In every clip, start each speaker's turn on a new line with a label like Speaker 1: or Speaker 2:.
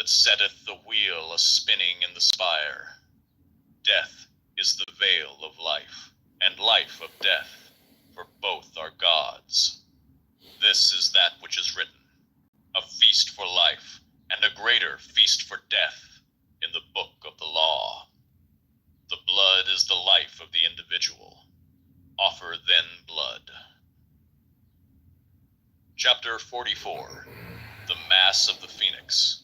Speaker 1: that setteth the wheel a-spinning in the spire. Death is the veil of life, and life of death, for both are gods. This is that which is written, a feast for life, and a greater feast for death, in the book of the law. The blood is the life of the individual. Offer then blood. Chapter 44. The Mass of the Phoenix.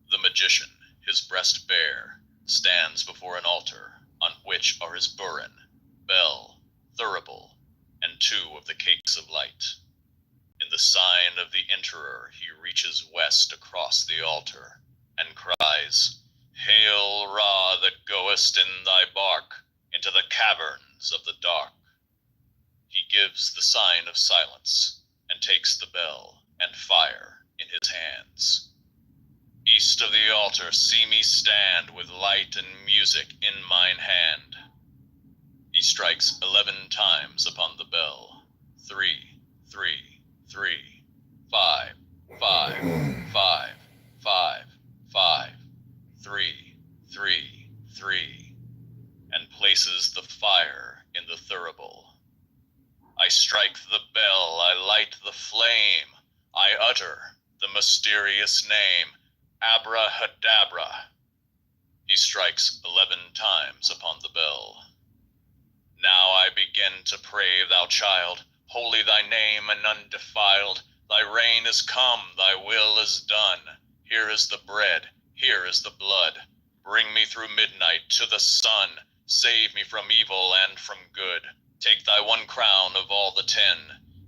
Speaker 1: The magician, his breast bare, stands before an altar, on which are his burin, bell, thurible, and 2 of the cakes of light. In the sign of the enterer he reaches west across the altar, and cries, Hail, Ra, that goest in thy bark into the caverns of the dark. He gives the sign of silence, and takes the bell and fire in his hands. East of the altar see me stand, with light and music in mine hand. He strikes 11 times upon the bell. 3, 3, 3, 5, 5, 5, 5, 5, 3, 3, 3, and places the fire in the thurible. I strike the bell, I light the flame, I utter the mysterious name, Abrahadabra. He strikes 11 times upon the bell. Now I begin to pray, thou child, holy thy name and undefiled. Thy reign is come, thy will is done. Here is the bread, here is the blood. Bring me through midnight to the sun. Save me from evil and from good. Take thy 1 crown of all the 10.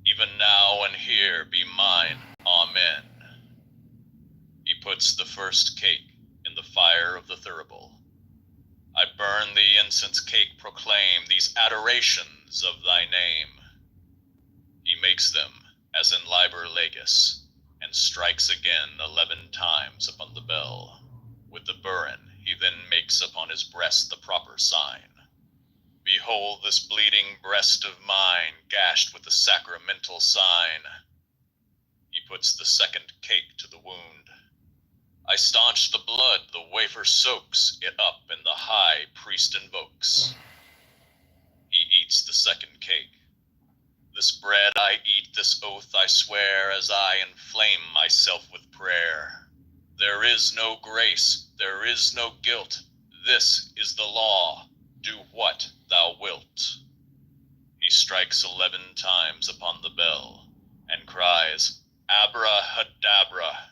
Speaker 1: Even now and here be mine. Amen. He puts the first cake in the fire of the thurible. I burn the incense cake, proclaim these adorations of thy name. He makes them as in Liber Legis, and strikes again 11 times upon the bell. With the burin he then makes upon his breast the proper sign. Behold this bleeding breast of mine, gashed with the sacramental sign. He puts the second cake to the wound. I staunch the blood, the wafer soaks it up, and the high priest invokes. He eats the second cake. This bread I eat, this oath I swear, as I inflame myself with prayer. There is no grace, there is no guilt. This is the law. Do what thou wilt. He strikes 11 times upon the bell, and cries, Abrahadabra.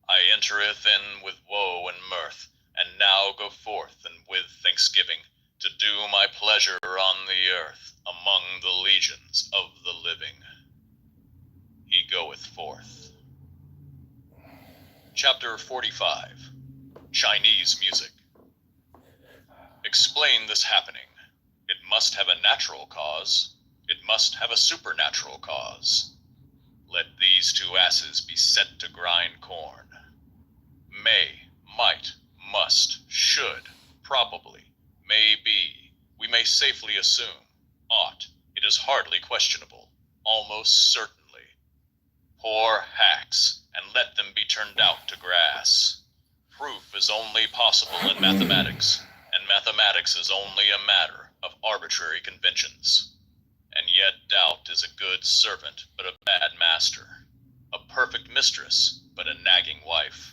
Speaker 1: I entereth in with woe and mirth, and now go forth and with thanksgiving, to do my pleasure on the earth, among the legions of the living. He goeth forth. Chapter 45. Chinese Music. Explain this happening. It must have a natural cause. It must have a supernatural cause. Let these 2 asses be set to grind corn. May, might, must, should, probably, may be, we may safely assume, ought, it is hardly questionable, almost certainly. Poor hacks, and let them be turned out to grass. Proof is only possible in mathematics, and mathematics is only a matter of arbitrary conventions. And yet doubt is a good servant, but a bad master. A perfect mistress, but a nagging wife.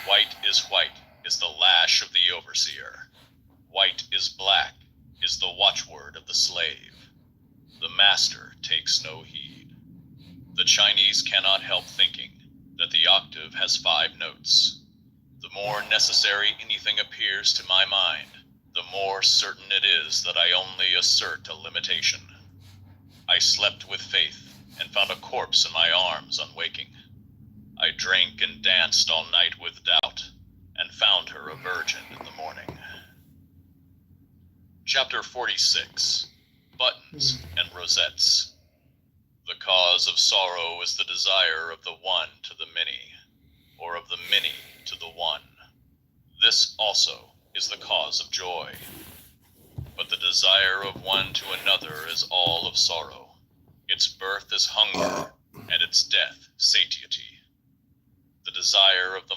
Speaker 1: White is the lash of the overseer. White is black, is the watchword of the slave. The master takes no heed. The Chinese cannot help thinking that the octave has 5 notes. The more necessary anything appears to my mind, the more certain it is that I only assert a limitation. I slept with faith, and found a corpse in my arms on waking. I drank and danced all night with doubt, and found her a virgin in the morning. Chapter 46. Buttons and Rosettes. The cause of sorrow is the desire of the one to the many, or of the many to the one. This also is the cause of joy. But the desire of one to another is all of sorrow. Its birth is hunger, and its death satiety. The desire of the